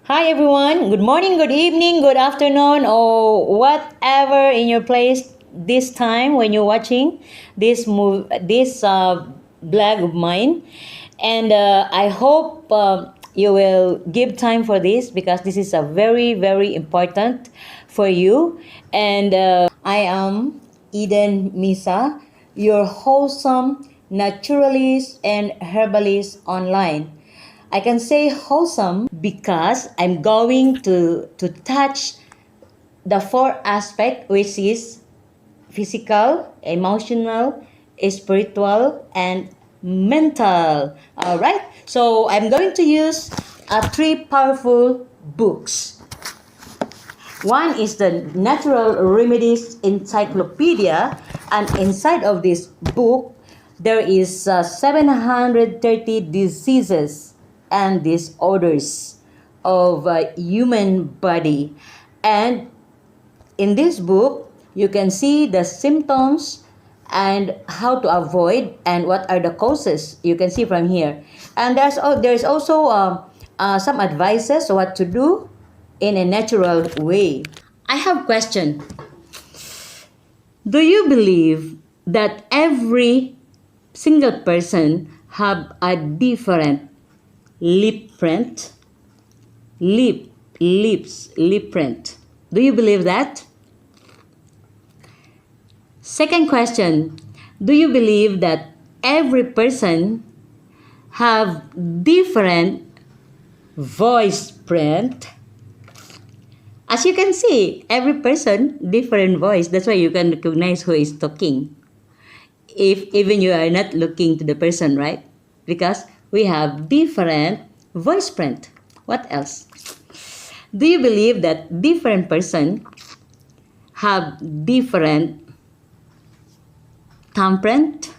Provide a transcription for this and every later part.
Hi everyone. Good morning, good evening, good afternoon, or whatever in your place this time when you're watching this blog of mine. And I hope you will give time for this because this is a very important for you. And I am Eden Misa, your wholesome naturalist and herbalist online. I can say wholesome because I'm going to touch the four aspect, which is physical, emotional, spiritual, and mental. All right. So I'm going to use three powerful books. One is the Natural Remedies Encyclopedia, and inside of this book, there is 730 diseases and disorders of human body. And in this book, you can see the symptoms and how to avoid and what are the causes. You can see from here. And there's also some advices what to do in a natural way. I have a question. Do you believe that every single person have a different lip print? Lip print. Do you believe that? Second question. Do you believe that every person have different voice print? As you can see, every person different voice. That's why you can recognize who is talking. If even you are not looking to the person, right? Because we have different voice print. What else? Do you believe that different person have different thumb print?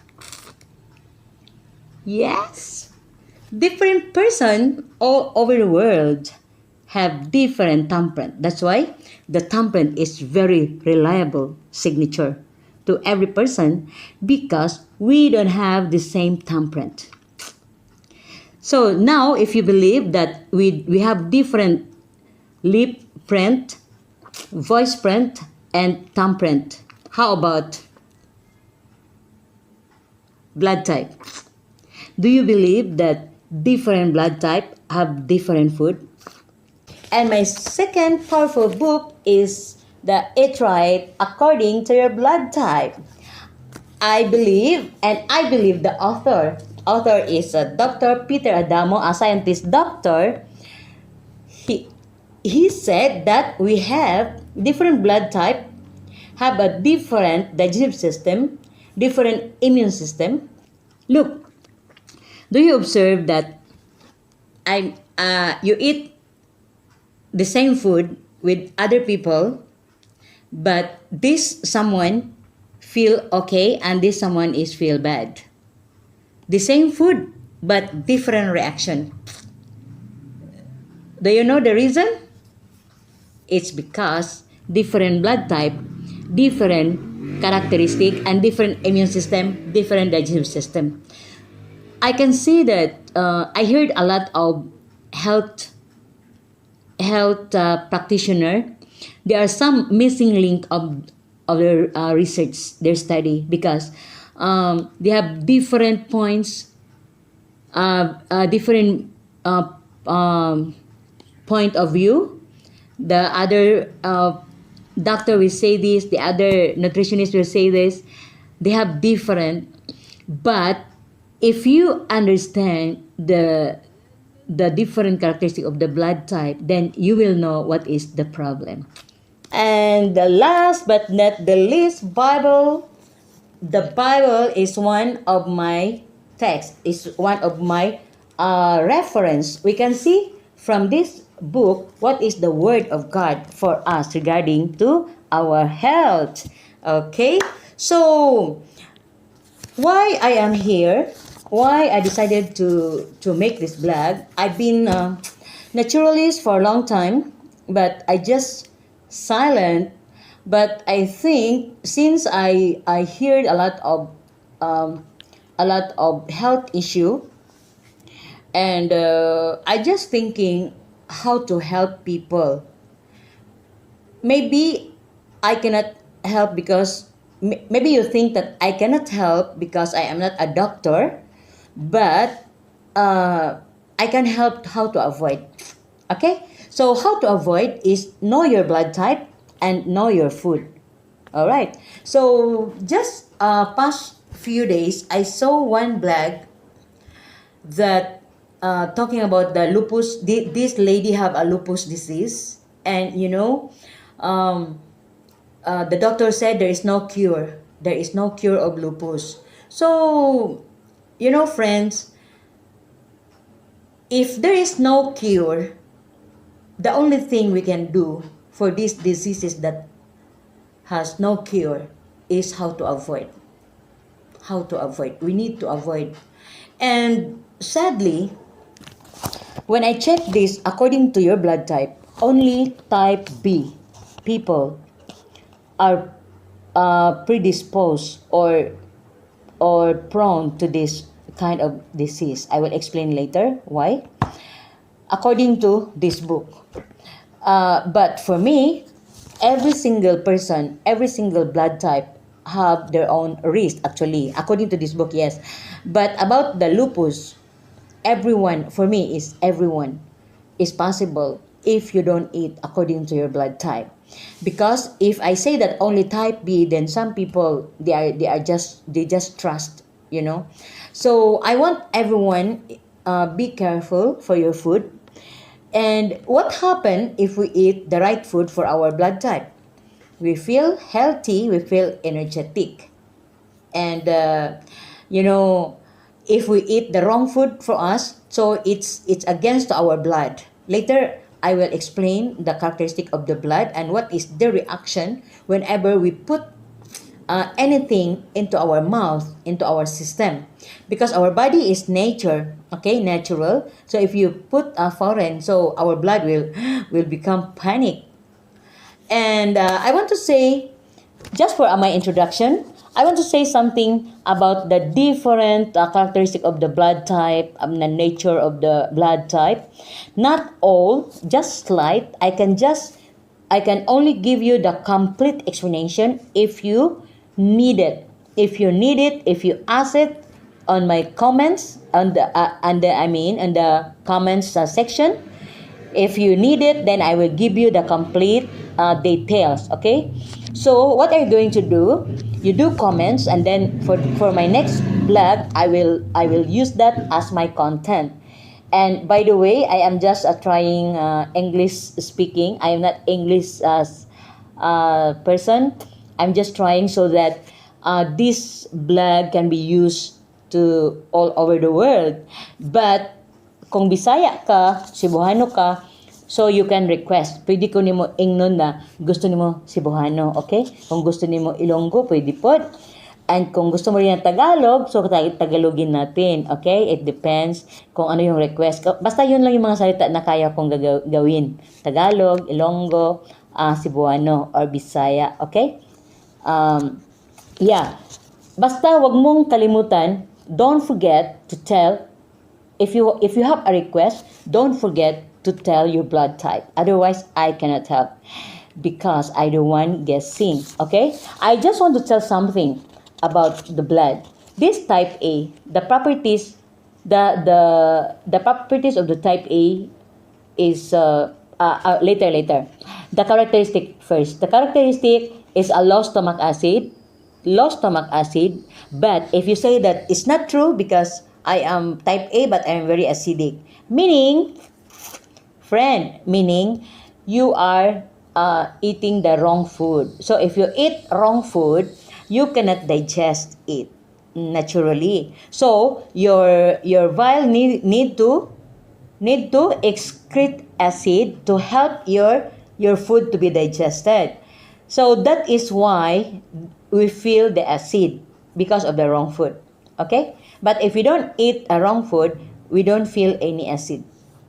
Yes. Different person all over the world have different thumbprint. That's why the thumbprint is very reliable signature to every person because we don't have the same thumbprint. So now if you believe that we have different lip print, voice print, and thumbprint, how about blood type? Do you believe that different blood type have different food? And my second powerful book is the Eat Right According to Your Blood Type. I believe the author. Author is Dr. Peter Adamo, a scientist doctor. He, he said that we have different blood type, have a different digestive system, different immune system. Look, do you observe that you eat the same food with other people, but this someone feel okay and this someone is feel bad. The same food but different reaction. Do you know the reason? It's because different blood type, different characteristic, and different immune system, different digestive system. I can see that I heard a lot of health practitioner. There are some missing link of their research, their study, because they have different points, different point of view. The other doctor will say this, the other nutritionist will say this. They have different, but if you understand the different characteristic of the blood type, then you will know what is the problem. And the last but not the least, Bible. The Bible is one of my texts, is one of my reference. We can see from this book what is the word of God for us regarding to our health. Okay, so why I am here, why I decided to make this blog. I've been naturalist for a long time, but I just silent. But I think since I heard a lot of health issue, and I just thinking how to help people. Maybe I cannot help because maybe you think that I cannot help because I am not a doctor, but I can help how to avoid. Okay, so how to avoid is know your blood type and know your food. All right. So just past few days, I saw one blog that talking about the lupus. This lady have a lupus disease, and um, the doctor said there is no cure. There is no cure of lupus. So, friends, if there is no cure, the only thing we can do for these diseases that has no cure is how to avoid. How to avoid. We need to avoid. And sadly, when I check this, according to your blood type, only type B people are predisposed or prone to this kind of disease. I will explain later why. According to this book. But for me, every single person, every single blood type have their own risk actually. According to this book, yes. But about the lupus, everyone, for me, is everyone is possible if you don't eat according to your blood type. Because if I say that only type B, then some people they just trust, So I want everyone be careful for your food. And what happens if we eat the right food for our blood type? We feel healthy, we feel energetic. And if we eat the wrong food for us, so it's against our blood. Later I will explain the characteristic of the blood and what is the reaction whenever we put anything into our mouth, into our system, because our body is nature, okay, natural. So if you put a foreign, so our blood will become panic. And I want to say, just for my introduction, I want to say something about the different characteristic of the blood type, the nature of the blood type. Not all, just slight. I can only give you the complete explanation if you need it. If you need it, if you ask it on my comments, on the comments section. If you need it, then I will give you the complete details. Okay. So what are you going to do? You do comments, and then for my next blog, I will use that as my content. And by the way, I am just trying English speaking. I am not English person. I'm just trying so that this blog can be used to all over the world. But kung Bisaya ka, Cebuano ka, so you can request. Pwede ko nimo ingnon na gusto nimo Cebuano, okay? Kung gusto nimo Ilonggo, pwede pod. And kung gusto mo rin ng Tagalog, so Tagalogin natin, okay? It depends kung ano yung request. Basta yun lang yung mga salita na kaya kong gawin. Tagalog, Ilonggo, Cebuano, or Bisaya, okay? Yeah. Basta wag mong kalimutan, don't forget to tell, if you have a request, don't forget to tell your blood type. Otherwise, I cannot help because I don't want guessing. Okay? I just want to tell something about the blood. This type A, the properties, the properties of the type A is later. The characteristic first. The characteristic is a low stomach acid. Low stomach acid. But if you say that it's not true because I am type A but I am very acidic, meaning you are eating the wrong food. So if you eat wrong food, you cannot digest it naturally. So your bile need to excrete acid to help your food to be digested. So that is why we feel the acid because of the wrong food. Okay? But if we don't eat a wrong food, we don't feel any acid.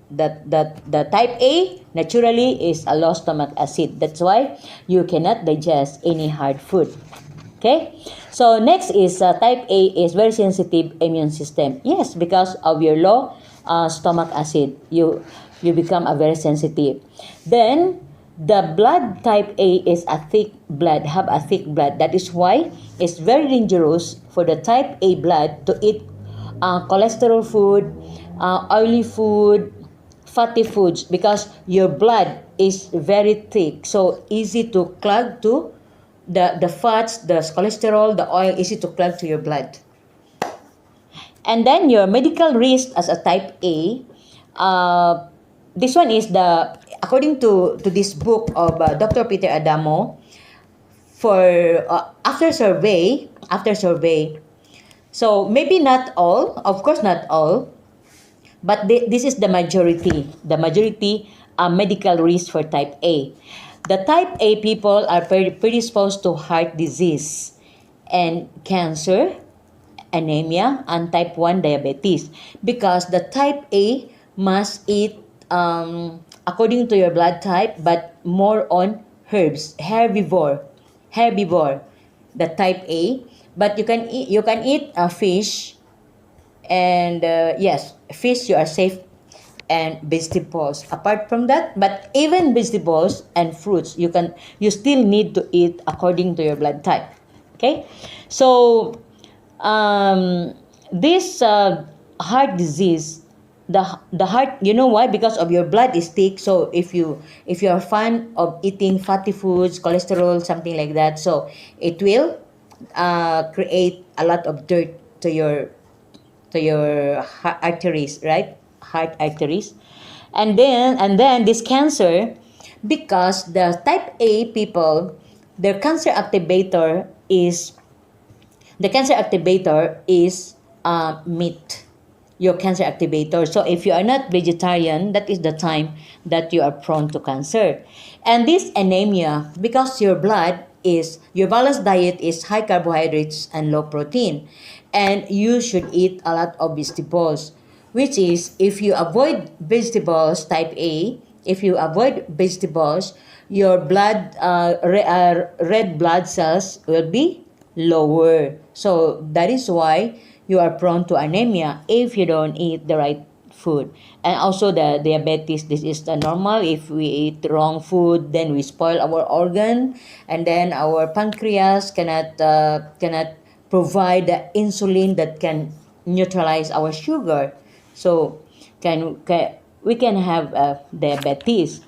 The type A naturally is a low stomach acid. That's why you cannot digest any hard food. Okay? So next is type A is very sensitive immune system. Yes, because of your low stomach acid. you become a very sensitive. Then the blood type A is a thick blood, have a thick blood. That is why it's very dangerous for the type A blood to eat cholesterol food, oily food, fatty foods, because your blood is very thick, so easy to clog to the fats, the cholesterol, the oil, easy to clog to your blood. And then your medical risk as a type A, this one is the, according to this book of Dr. Peter Adamo, for after survey, so maybe not all, of course not all, but this is the majority medical risk for type A. The type A people are predisposed to heart disease and cancer, anemia, and type 1 diabetes, because the type A must eat according to your blood type, but more on herbs, herbivore, the type A. But you can eat fish, and yes, fish you are safe, and vegetables. Apart from that, but even vegetables and fruits, you still need to eat according to your blood type. Okay, so this heart disease, the heart, you know why? Because of your blood is thick. So if you are fan of eating fatty foods, cholesterol, something like that, so it will create a lot of dirt to your arteries, right? Heart arteries. And then this cancer, because the type A people, their cancer activator is meat, your cancer activator. So if you are not vegetarian, that is the time that you are prone to cancer. And this anemia, because your balanced diet is high carbohydrates and low protein, and you should eat a lot of vegetables, which is, if you avoid vegetables, type A, if you avoid vegetables, your red blood cells will be lower. So that is why you are prone to anemia if you don't eat the right food. And also the diabetes, this is the normal. If we eat wrong food, then we spoil our organ, and then our pancreas cannot provide the insulin that can neutralize our sugar. So we can have diabetes.